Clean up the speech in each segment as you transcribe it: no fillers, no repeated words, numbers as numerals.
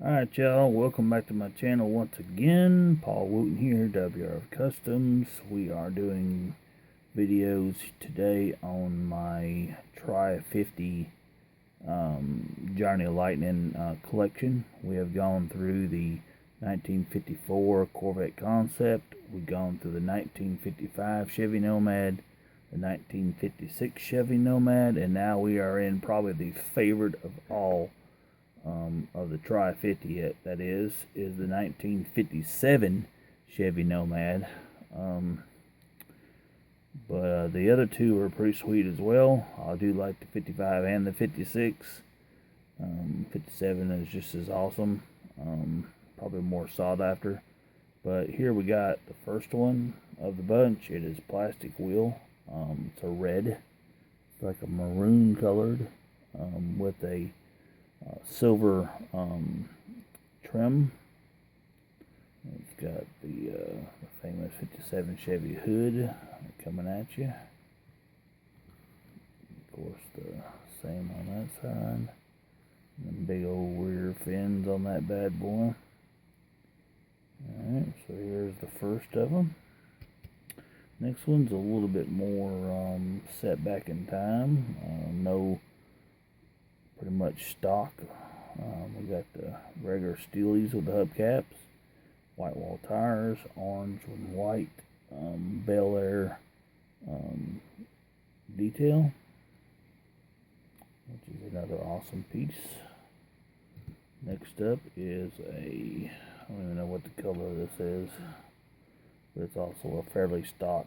Alright y'all, welcome back to my channel once again. Paul Wooten here, WRF Customs. We are doing videos today on my Tri-50 Johnny Lightning collection. We have gone through the 1954 Corvette Concept. We've gone through the 1955 Chevy Nomad, the 1956 Chevy Nomad, and now we are in probably the favorite of all of the Tri-50, that is the 1957 Chevy Nomad. But the other two are pretty sweet as well. I do like the 55 and the 56. 57 is just as awesome. Probably more sought after. But here we got the first one of the bunch. It is plastic wheel. It's a red. It's like a maroon colored with a silver trim. It's got the famous 57 Chevy hood coming at you. Of course, the same on that side. And big old rear fins on that bad boy. Alright, so here's the first of them. Next one's a little bit more set back in time. No, pretty much stock. We got the regular steelies with the hubcaps, white wall tires, orange and white Bel Air detail, which is another awesome piece. Next up is I don't even know what the color of this is, but it's also a fairly stock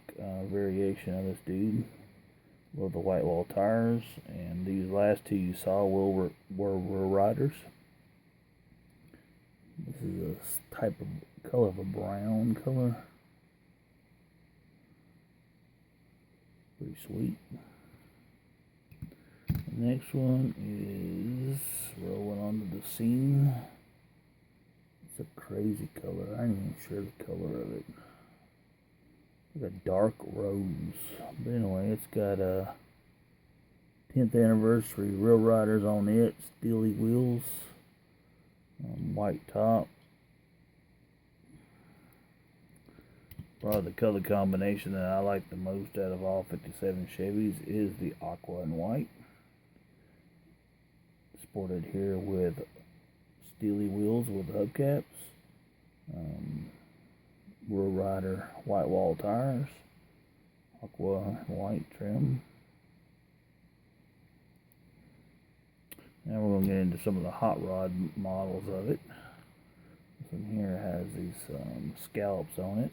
variation of this dude. With the white wall tires, and these last two you saw were riders. This is a type of color of a brown color. Pretty sweet. The next one is rolling onto the scene. It's a crazy color. I ain't even sure the color of it. Like a dark rose. But anyway, it's got a 10th anniversary Real Riders on it, steely wheels, white top. Probably the color combination that I like the most out of all 57 Chevys is the aqua and white. Sported here with steely wheels with hubcaps. Real Rider white wall tires, aqua white trim. Now we're going to get into some of the hot rod models of it. This one here has these scallops on it.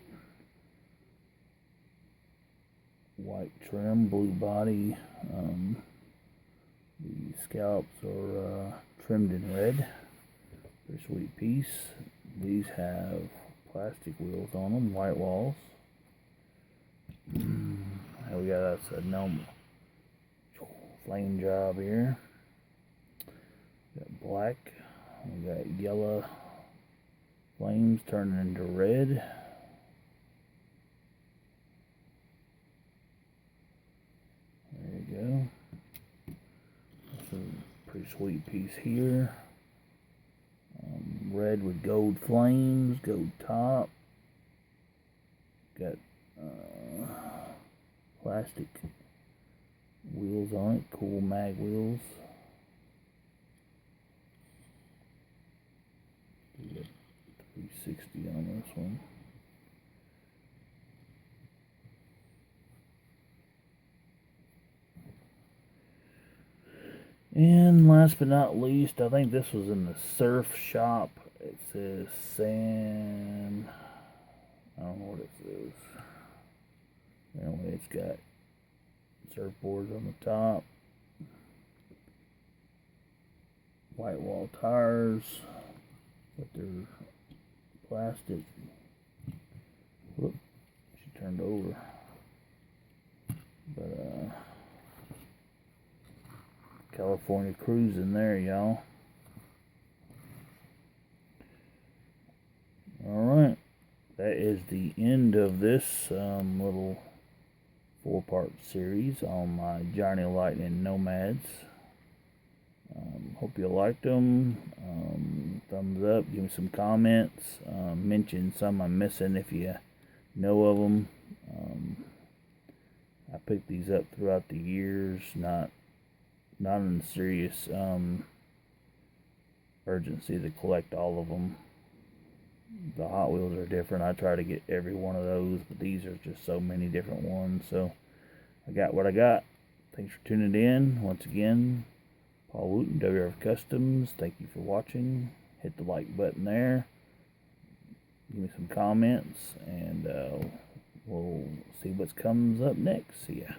White trim, blue body. The scallops are trimmed in red. Pretty sweet piece. These have plastic wheels on them, white walls. Now we got us a flame job here. We got black. We got yellow flames turning into red. There you go. That's a pretty sweet piece here. Red with gold flames, gold top. Got plastic wheels on it, cool mag wheels. We got 360 on this one. And last but not least, I think this was in the surf shop. It says Sam. I don't know what it says. Anyway, it's got surfboards on the top. White wall tires. But they're plastic. Whoop. She turned over. But, California cruising there, y'all. Alright, that is the end of this little 4-part series on my Johnny Lightning Nomads. Hope you liked them. Thumbs up. Give me some comments. Mention some I'm missing if you know of them. I picked these up throughout the years, not in serious urgency to collect all of them. The Hot Wheels are different. I try to get every one of those, but these are just so many different ones. So I got what I got. Thanks for tuning in. Once again, Paul Wooten, WRF Customs. Thank you for watching. Hit the like button there. Give me some comments, and we'll see what comes up next. See ya.